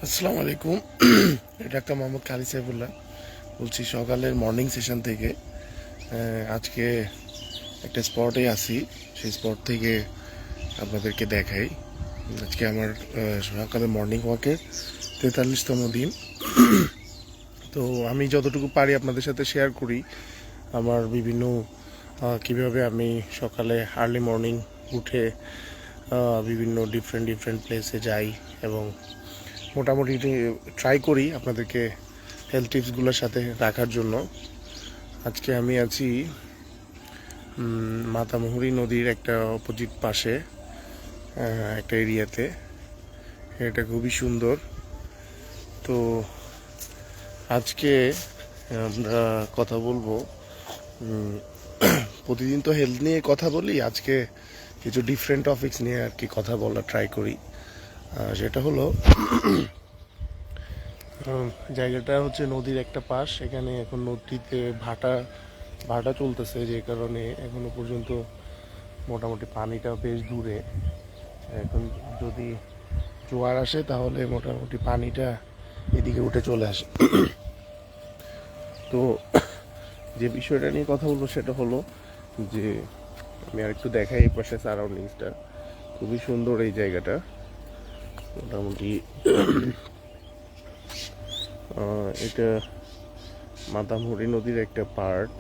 আসসালামু আলাইকুম। ডাক্তার মোহাম্মদ খালিদ সাইফুল্লাহ বলছি সকালের মর্নিং সেশন থেকে। আজকে একটা স্পটে আছি, সেই স্পট থেকে আপনাদেরকে দেখাই। আজকে আমার সকালের মর্নিং ওয়াকের 43তম দিন। তো আমি যতটুকু পারি আপনাদের সাথে শেয়ার করি আমার বিভিন্ন কিভাবে আমি সকালে আর্লি মর্নিং উঠে বিভিন্ন ডিফারেন্ট প্লেসে যাই এবং মোটামুটি ট্রাই করি আপনাদেরকে হেলথ টিপসগুলোর সাথে রাখার জন্য। আজকে আমি আছি মাতামুহুরী নদীর একটা অপোজিট পাশে একটা এরিয়াতে। এটা খুবই সুন্দর। তো আজকে আমরা কথা বলবো, প্রতিদিন তো হেলথ নিয়ে কথা বলি, আজকে কিছু ডিফারেন্ট টপিকস নিয়ে আর কি কথা বলা ট্রাই করি। সেটা হলো জায়গাটা হচ্ছে নদীর একটা পাশ। এখানে এখন নদীতে ভাটা চলতেছে, যে কারণে এখনো পর্যন্ত মোটামুটি পানিটা বেশ দূরে। এখন যদি জোয়ার আসে তাহলে মোটামুটি পানিটা এদিকে উঠে চলে আসে। তো যে বিষয়টা নিয়ে কথা বলবো সেটা হলো যে আমি আর একটু দেখাই এই পাশে সারাউন্ডিংসটা। খুবই সুন্দর এই জায়গাটা। মোটামুটি এটা মাতামুহুরী নদীর একটা পার্ট।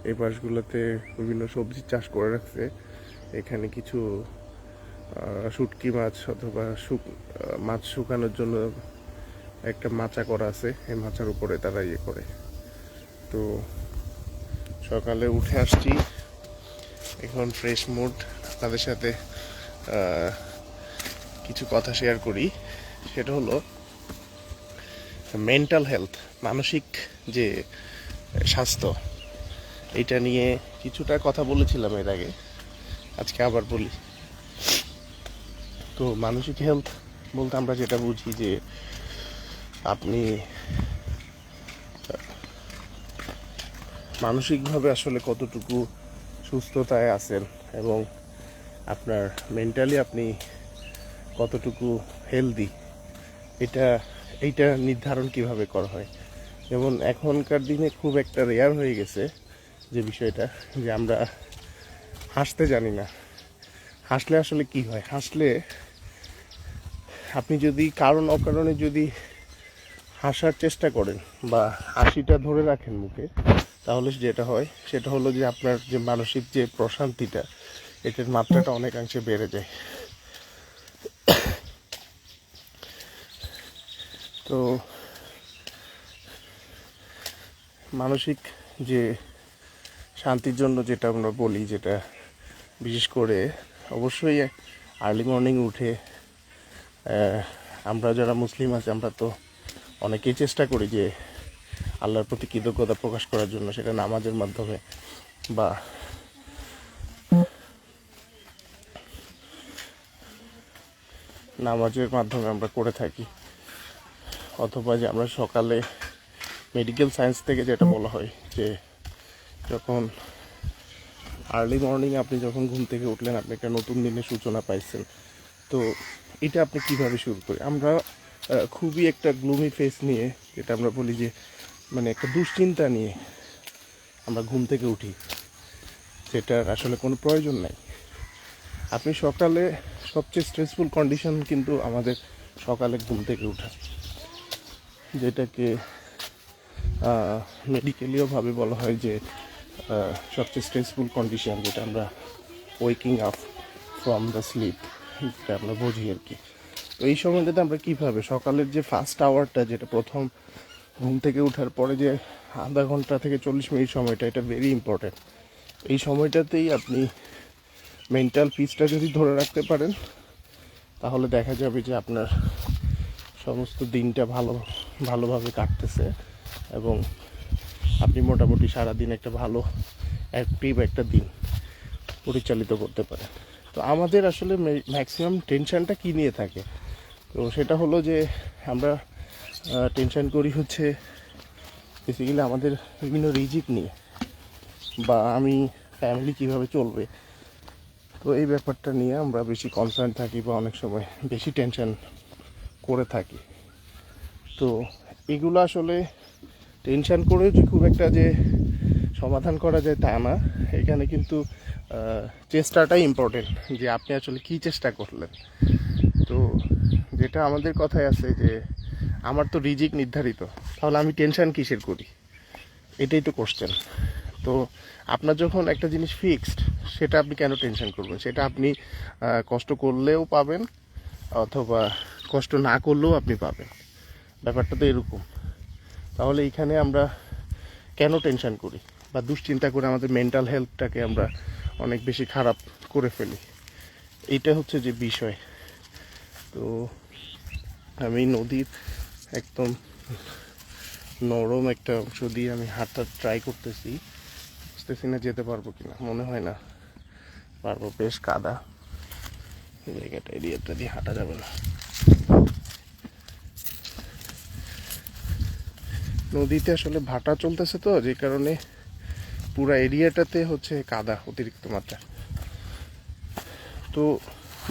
এই পাশগুলোতে বিভিন্ন সবজি চাষ করে রাখছে। এখানে কিছু শুটকি মাছ অথবা মাছ শুকানোর জন্য একটা মাচা করা আছে, এই মাচার উপরে তারা ইয়ে করে। তো সকালে উঠে আসছি, এখন ফ্রেশ মুড, আপনাদের সাথে কিছু কথা শেয়ার করি। সেটা হলো মেন্টাল হেলথ, মানসিক যে স্বাস্থ্য, এটা নিয়ে কিছুটা কথা বলেছিলাম এর আগে, আজকে আবার বলি। তো মানসিক হেলথ বলতে আমরা যেটা বুঝি যে আপনি মানসিকভাবে আসলে কতটুকু সুস্থতায় আছেন এবং আপনার মেন্টালি আপনি কতটুকু হেলদি, এইটা নির্ধারণ কিভাবে করা হয়। যেমন এখনকার দিনে খুব একটা রেয়ার হয়ে গেছে যে বিষয়টা, যে আমরা হাসতে জানি না। হাসলে আসলে কি হয়, হাসলে আপনি যদি কারণ অকারণে যদি হাসার চেষ্টা করেন বা হাসিটা ধরে রাখেন মুখে, তাহলে যেটা হয় সেটা হলো যে আপনার যে মানসিক যে প্রশান্তিটা, এটার মাত্রাটা অনেকাংশে বেড়ে যায়। তো মানসিক যে শান্তির জন্য যেটা আমরা বলি, যেটা বিশেষ করে অবশ্যই আর্লি মর্নিং উঠে আমরা যারা মুসলিম আছি আমরা তো অনেকেই চেষ্টা করি যে আল্লাহর প্রতি কৃতজ্ঞতা প্রকাশ করার জন্য, সেটা নামাজের মাধ্যমে বা আমরা করে থাকি। অথবা যে আমরা সকালে মেডিকেল সায়েন্স থেকে যেটা বলা হয় যে যখন আর্লি মর্নিং আপনি যখন ঘুম থেকে উঠলেন, আপনি একটা নতুন দিনের সূচনা পাইছেন। তো এটা আপনি কিভাবে শুরু করি? আমরা খুবই একটা গ্লুমি ফেস নিয়ে, যেটা আমরা বলি যে মানে একটা দুশ্চিন্তা নিয়ে আমরা ঘুম থেকে উঠি, যেটার আসলে কোনো প্রয়োজন নাই। আপনি সকালে সবচেয়ে স্ট্রেসফুল কন্ডিশন কিন্তু আমাদের সকালে ঘুম থেকে উঠা, যেটাকে মেডিকেলিওভাবে বলা হয় যে সবচেয়ে স্ট্রেসফুল কন্ডিশন, যেটা আমরা waking up from the sleep, যেটা আমরা বুঝি আর কি। তো এই সময়টাতে আমরা কীভাবে সকালের যে ফার্স্ট আওয়ারটা, যেটা প্রথম ঘুম থেকে ওঠার পরে যে আধা ঘন্টা থেকে 40 মিনিট সময়টা, এটা ভেরি ইম্পর্ট্যান্ট। এই সময়টাতেই আপনি মেন্টাল পিসটা যদি ধরে রাখতে পারেন, তাহলে দেখা যাবে যে আপনার সমস্ত দিনটা ভালোভাবে কাটতেছে এবং আপনি মোটামুটি সারাদিন একটা ভালো অ্যাক্টিভ একটা দিন পরিচালিত করতে পারেন। তো আমাদের আসলে ম্যাক্সিমাম টেনশনটা কী নিয়ে থাকে? তো সেটা হলো যে আমরা টেনশন করি হচ্ছে বেসিক্যালি আমাদের বিভিন্ন রিজিক নিয়ে, বা আমি ফ্যামিলি কীভাবে চলবে, তো এই ব্যাপারটা নিয়ে আমরা বেশি কনসার্ন থাকি বা অনেক সময় বেশি টেনশন করে থাকি। তো এগুলো আসলে টেনশন করেও যে খুব একটা যে সমাধান করা যায় তা না। এখানে কিন্তু চেষ্টাটাই ইম্পর্টেন্ট, যে আপনি আসলে কী চেষ্টা করলেন। তো যেটা আমাদের কথায় আছে যে আমার তো রিজিক নির্ধারিত, তাহলে আমি টেনশন কিসের করি, এটাই তো কোশ্চেন। তো আপনার যখন একটা জিনিস ফিক্সড, সেটা আপনি কেন টেনশন করবেন? সেটা আপনি কষ্ট করলেও পাবেন, অথবা কষ্ট না করলেও আপনি পাবেন। ব্যাপারটা তো এরকম। তাহলে এইখানে আমরা কেন টেনশন করি বা দুশ্চিন্তা করে আমাদের মেন্টাল হেলথটাকে আমরা অনেক বেশি খারাপ করে ফেলি, এইটা হচ্ছে যে বিষয়। তো আমি নদীর একদম নরম একটা অংশ দিয়ে আমি হাঁটার ট্রাই করতেছি, বুঝতেছি না যেতে পারবো কিনা, মনে হয় না পারবো, বেশ কাদা এই জায়গাটা, এরিয়াটা দিয়ে হাঁটা যাবে না। নদীতে আসলে ভাটা চলতেছে, তো যে কারণে পুরো এরিয়াটাতে হচ্ছে কাদা অতিরিক্ত মাত্রা। তো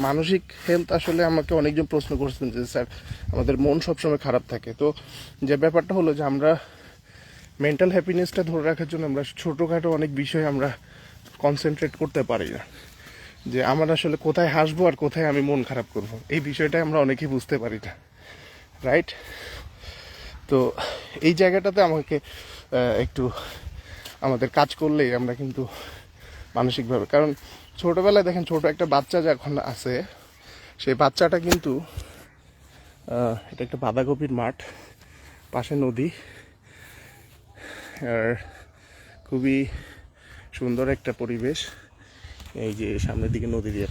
মানসিক হেলথ আসলে আমাকে অনেকজন প্রশ্ন করছেন যে স্যার আমাদের মন সবসময় খারাপ থাকে। তো যে ব্যাপারটা হলো যে আমরা মেন্টাল হ্যাপিনেসটা ধরে রাখার জন্য আমরা ছোটোখাটো অনেক বিষয় আমরা কনসেন্ট্রেট করতে পারি না, যে আমার আসলে কোথায় হাসবো আর কোথায় আমি মন খারাপ করব, এই বিষয়টা আমরা অনেকেই বুঝতে পারি না, রাইট? তো এই জায়গাটাতে আমাকে একটু আমাদের কাজ করলেই আমরা কিন্তু মানসিকভাবে, কারণ ছোটোবেলায় দেখেন ছোট একটা বাচ্চা যখন আছে, সেই বাচ্চাটা কিন্তু এটা একটা বাঁধাকপির মাঠ, পাশে নদী, আর খুবই সুন্দর একটা পরিবেশ, এই যে সামনের দিকে নদী দিয়ে।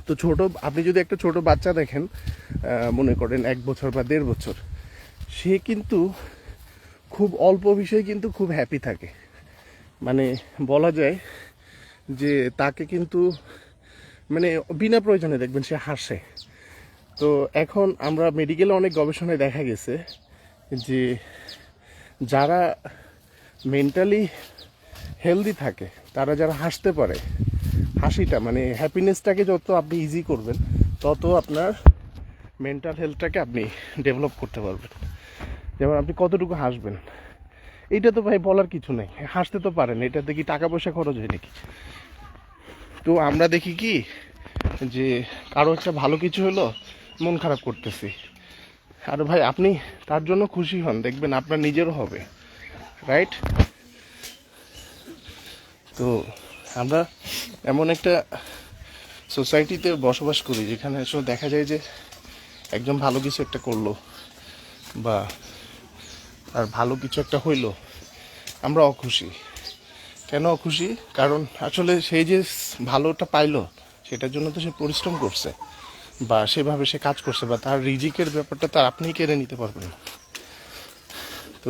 তো আপনি যদি একটা ছোট বাচ্চা দেখেন, মনে করেন 1 বছর বা 1.5 বছর, সে কিন্তু খুব অল্প বিষয়ে কিন্তু খুব হ্যাপি থাকে। মানে বলা যায় যে তাকে কিন্তু মানে বিনা প্রয়োজনে দেখবেন সে হাসে। তো এখন আমরা মেডিকেলে অনেক গবেষণায় দেখা গেছে যে যারা মেন্টালি হেলদি থাকে, তারা যারা হাসতে পারে, হাসিটা মানে হ্যাপিনেসটাকে যত আপনি ইজি করবেন, তত আপনার মেন্টাল হেলথটাকে আপনি ডেভেলপ করতে পারবেন। যেমন আপনি কতটুকু হাসবেন, এইটা তো ভাই বলার কিছু নেই, হাসতে তো পারেন, এটাতে কি টাকা পয়সা খরচ হয় নাকি? তো আমরা দেখি কি যে কারো একটা ভালো কিছু হলো, মন খারাপ করতেছি, আর ভাই আপনি তার জন্য খুশি হন, দেখবেন আপনার নিজেরও হবে, রাইট? তো আমরা এমন একটা সোসাইটিতে বসবাস করি যেখানে আসলে দেখা যায় যে একজন ভালো কিছু একটা করলো বা আর ভালো কিছু একটা হইলো, আমরা অখুশি। কেন অখুশি? কারণ আসলে সেই যে ভালোটা পাইলো, সেটার জন্য তো সে পরিশ্রম করছে বা সেভাবে সে কাজ করছে, বা তার রিজিকের ব্যাপারটা তার আপনিই কেড়ে নিতে পারবেন। তো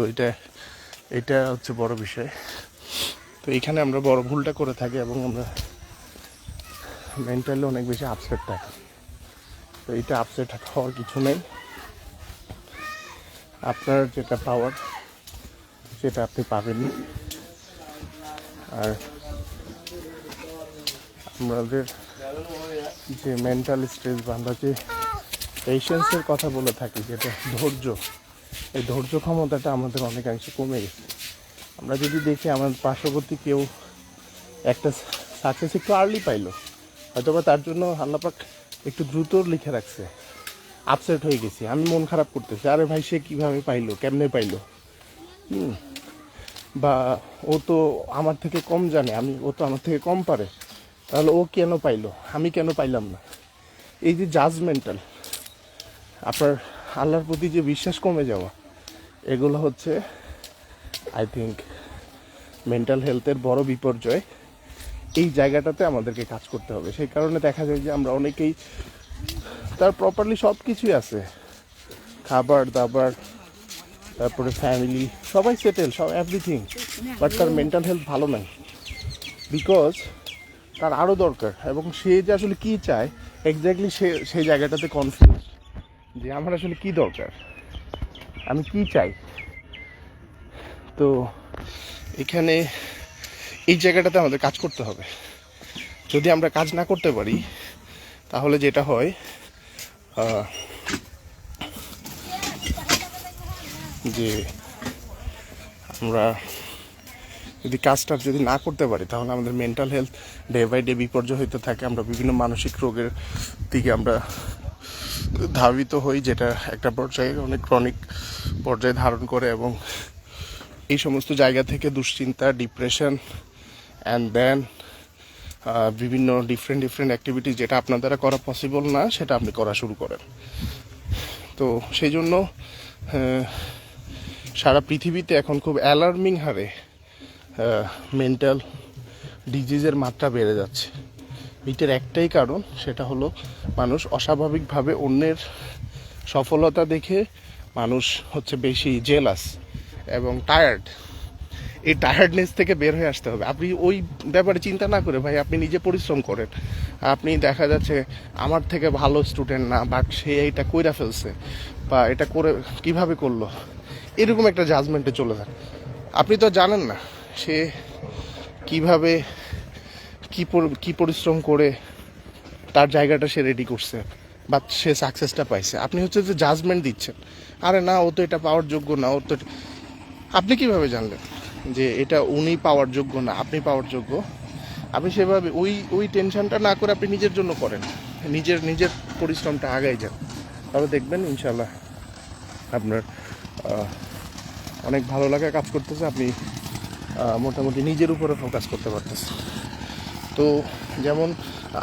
এটা হচ্ছে বড় বিষয়। তো এখানে আমরা বড় ভুলটা করে থাকি এবং আমরা মেন্টালি অনেক বেশি আপসেট থাকি। তো এটা আপসেট হওয়ার কিছু নেই, আপনার যেটা পাওয়ার সেটা আপনি পাবেনই। আর আমাদের যে মেন্টাল স্ট্রেস বা আমরা যে পেশেন্সের কথা বলে থাকি, যেটা ধৈর্য, এই ধৈর্য ক্ষমতাটা আমাদের অনেকাংশে কমে গেছে। আমরা যদি দেখি আমার পার্শ্ববর্তী কেউ একটা সাকসেস একটু আর্লি পাইলো, হয়তো বা তার জন্য আল্লাপাক একটু দ্রুত লিখে রাখছে, আপসেট হয়ে গেছি, আমি মন খারাপ করতেছি, আরে ভাই সে কীভাবে পাইলো, কেমনে পাইলো, বা ও তো আমার থেকে কম জানে, ও তো আমার থেকে কম পারে, তাহলে ও কেন পাইলো, আমি কেন পাইলাম না। এই যে জাজমেন্টাল, আপনার আল্লাহর প্রতি যে বিশ্বাস কমে যাওয়া, এগুলো হচ্ছে আই থিঙ্ক মেন্টাল হেলথের বড় বিপর্যয়। এই জায়গাটাতে আমাদেরকে কাজ করতে হবে। সেই কারণে দেখা যায় যে আমরা অনেকেই, তার প্রপারলি সব কিছুই আছে, খাবার দাবার, তারপরে ফ্যামিলি, সবাই সেটেল, সব এভরিথিং, বাট তার মেন্টাল হেলথ ভালো নাই, বিকজ তার আরও দরকার। এবং সে যে আসলে কী চায় এক্স্যাক্টলি সেই জায়গাটাতে কনফিউজ, যে আমার আসলে কি দরকার, আমি কি চাই। তো এখানে এই জায়গাটাতে আমাদের কাজ করতে হবে। যদি আমরা কাজ না করতে পারি তাহলে যেটা হয় যে আমরা যদি কাজটা যদি না করতে পারি তাহলে আমাদের mental health day by day বিপর্যয় হইতে থাকে। আমরা বিভিন্ন মানসিক রোগের দিকে আমরা ধাবিত হই, যেটা একটা পর্যায়ে অনেক ক্রনিক পর্যায়ে ধারণ করে, এবং এই সমস্ত জায়গা থেকে দুশ্চিন্তা, ডিপ্রেশন অ্যান্ড দেন বিভিন্ন ডিফারেন্ট অ্যাক্টিভিটি যেটা আপনার দ্বারা করা পসিবল না সেটা আপনি করা শুরু করেন। তো সেই জন্য সারা পৃথিবীতে এখন খুব অ্যালার্মিং হারে মেন্টাল ডিজিজের মাত্রা বেড়ে যাচ্ছে। এটার একটাই কারণ, সেটা হলো মানুষ অস্বাভাবিকভাবে অন্যের সফলতা দেখে মানুষ হচ্ছে বেশি জেলাস এবং টায়ার্ড। এই টায়ার্ডনেস থেকে বের হয়ে আসতে হবে। আপনি ওই ব্যাপারে চিন্তা না করে ভাই আপনি নিজে পরিশ্রম করেন। আপনি দেখা যাচ্ছে আমার থেকে ভালো স্টুডেন্ট না, বাট সে এইটা কইরা ফেলছে বা এটা করে কিভাবে করলো, এরকম একটা জাজমেন্টে চলে যান। আপনি তো জানেন না সে কিভাবে কি পরিশ্রম করে তার জায়গাটা সে রেডি করছে বা সে সাকসেসটা পাইছে। আপনি হচ্ছে যে জাজমেন্ট দিচ্ছেন, আরে না ও তো এটা পাওয়ার যোগ্য না, ও তো। আপনি কিভাবে জানলেন যে এটা উনি পাওয়ার যোগ্য না, আপনি পাওয়ার যোগ্য? আপনি সেভাবে ওই টেনশনটা না করে আপনি নিজের জন্য করেন, নিজের পরিশ্রমটা আগাই যান, তাহলে দেখবেন ইনশাল্লাহ আপনার অনেক ভালো লাগা কাজ করতেছে। আপনি মোটামুটি নিজের উপরে ফোকাস করতে পারতেছেন। তো যেমন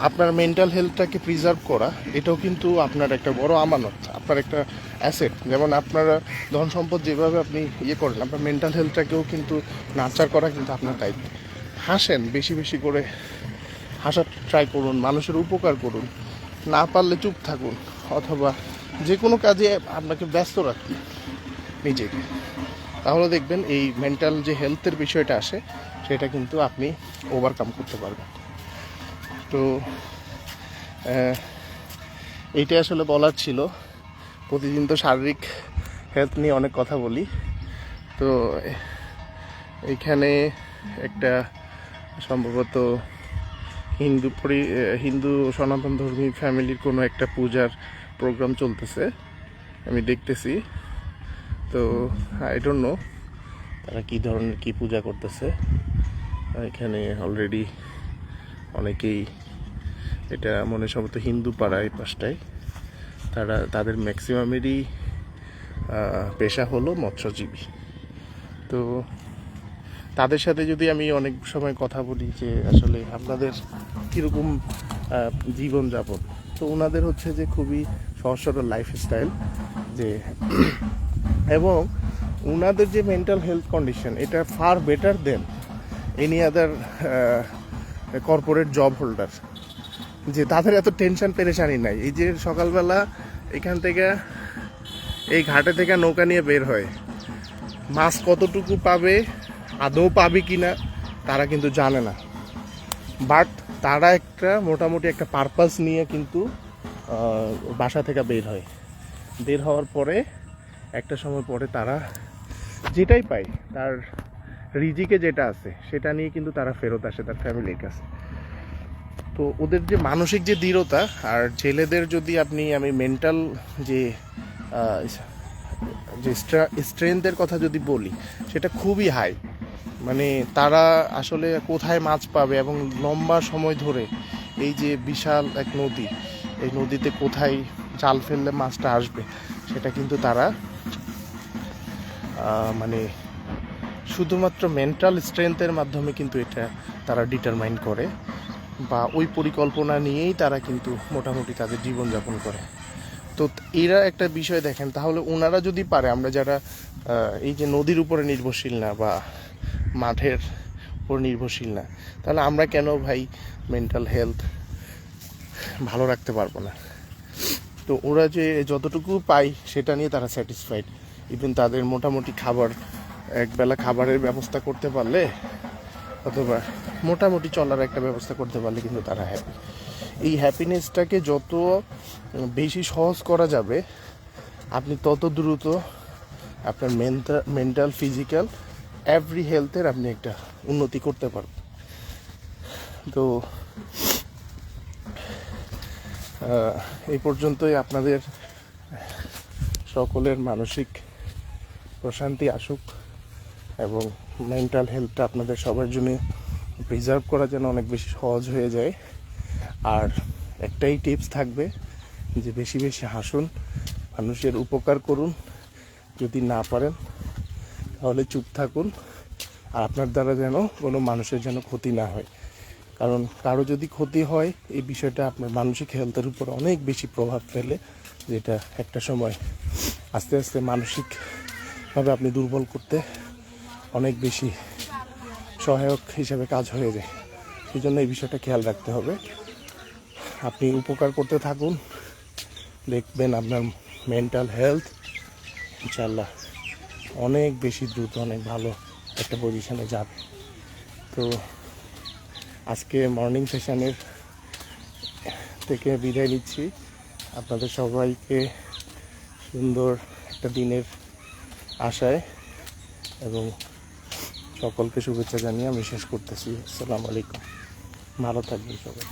আপনার মেন্টাল হেলথটাকে প্রিজার্ভ করা, এটাও কিন্তু আপনার একটা বড় আমানত, আপনার একটা অ্যাসেট। যেমন আপনারা ধন সম্পদ যেভাবে আপনি করেন, আপনার মেন্টাল হেলথটাকেও কিন্তু নার্চার করা কিন্তু আপনার দায়িত্ব। হাসেন, বেশি বেশি করে হাসার ট্রাই করুন, মানুষের উপকার করুন, না পারলে চুপ থাকুন, অথবা যে কোনো কাজে আপনাকে ব্যস্ত রাখুন নিজেকে। তাহলে দেখবেন এই মেন্টাল যে হেলথের বিষয়টা আসে সেটা কিন্তু আপনি ওভারকাম করতে পারবেন। তো এইটাই আসলে বলার ছিল। প্রতিদিন তো শারীরিক হেলথ নিয়ে অনেক কথা বলি, তো এইখানে একটা সম্ভবত হিন্দু সনাতন ধর্মী ফ্যামিলির কোনো একটা পূজার প্রোগ্রাম চলতেছে, আমি দেখতেছি। তো আই ডোন্ট নো তারা কী ধরনের কী পূজা করতেছে। এখানে অলরেডি অনেকেই, এটা মনে সম্ভবত হিন্দু পাড়ায় পাশটায়, তাদের ম্যাক্সিমামেরই পেশা হলো মৎস্যজীবী। তো তাদের সাথে যদি আমি অনেক সময় কথা বলি যে আসলে আপনাদের কীরকম জীবনযাপন, তো ওনাদের হচ্ছে যে খুবই সহজ সরল লাইফস্টাইল, যে এবং ওনাদের যে মেন্টাল হেলথ কন্ডিশন এটা far better than any other corporate job holder. যে তাদের এত টেনশন পেরেশানি নাই। এই যে সকালবেলা এখান থেকে এই ঘাটে থেকে নৌকা নিয়ে বের হয়, মাছ কতটুকু পাবে, আদৌ পাবে কি না তারা কিন্তু জানে না, বাট তারা একটা মোটামুটি একটা পারপাস নিয়ে কিন্তু বাসা থেকে বের হয়। বের হওয়ার পরে একটা সময় পরে তারা যেটাই পায়, তার রিজিকে যেটা আছে সেটা নিয়ে কিন্তু তারা ফেরত আসে তার ফ্যামিলির কাছে। তো ওদের যে মানসিক যে দৃঢ়তা, আর ছেলেদের যদি আমি মেন্টাল যে স্ট্রেংথের কথা যদি বলি, সেটা খুবই হাই। মানে তারা আসলে কোথায় মাছ পাবে এবং লম্বা সময় ধরে এই যে বিশাল এক নদী, এই নদীতে কোথায় জাল ফেললে মাছটা আসবে সেটা কিন্তু তারা মানে শুধুমাত্র মেন্টাল স্ট্রেংথের মাধ্যমে কিন্তু এটা তারা ডিটারমাইন করে, বা ওই পরিকল্পনা নিয়েই তারা কিন্তু মোটামুটি তাদের জীবনযাপন করে। তো এরা একটা বিষয় দেখেন, তাহলে ওনারা যদি পারে, আমরা যারা এই যে নদীর উপরে নির্ভরশীল না বা মাঠের উপর নির্ভরশীল না, তাহলে আমরা কেন ভাই মেন্টাল হেলথ ভালো রাখতে পারবো না? তো ওরা যে যতটুকু পায় সেটা নিয়ে তারা স্যাটিসফাইড। ইভেন তাদের মোটামুটি একবেলা খাবারের ব্যবস্থা করতে পারলে, অথবা মোটামুটি চলার একটা ব্যবস্থা করতে পারলে কিন্তু তারা হ্যাপি। এই হ্যাপিনেসটাকে যত বেশি সহজ করা যাবে, আপনি তত দ্রুত আপনার মেন্টাল ফিজিক্যাল এভরি হেলথের আপনি একটা উন্নতি করতে পারবেন। তো এই পর্যন্তই। আপনাদের সকলের মানসিক প্রশান্তি আসুক এবং মেন্টাল হেলথটা আপনাদের সবার জন্য প্রিজার্ভ করা যেন অনেক বেশি সহজ হয়ে যায়। আর একটাই টিপস থাকবে যে বেশি বেশি হাসুন, মানুষের উপকার করুন, যদি না পারেন তাহলে চুপ থাকুন। আর আপনার দ্বারা যেন কোনো মানুষের যেন ক্ষতি না হয়, কারণ কারো যদি ক্ষতি হয় এই বিষয়টা আপনার মানসিক হেলথের উপর অনেক বেশি প্রভাব ফেলে, যেটা একটা সময় আস্তে আস্তে মানসিকভাবে আপনি দুর্বল করতে অনেক বেশি সহায়ক হিসেবে কাজ হয়ে যায়। সেই জন্য এই বিষয়টা খেয়াল রাখতে হবে। আপনি উপকার করতে থাকুন, দেখবেন আপনার মেন্টাল হেলথ ইনশাল্লাহ অনেক বেশি দ্রুত অনেক ভালো একটা পজিশনে যাবে। তো আজকে মর্নিং সেশনের থেকে বিদায় নিচ্ছি। আপনাদের সবাইকে সুন্দর একটা দিনের আশায় এবং সকলকে শুভেচ্ছা জানিয়ে আমি শেষ করতেছি। আসসালামু আলাইকুম, ভালো থাকবেন সবাই।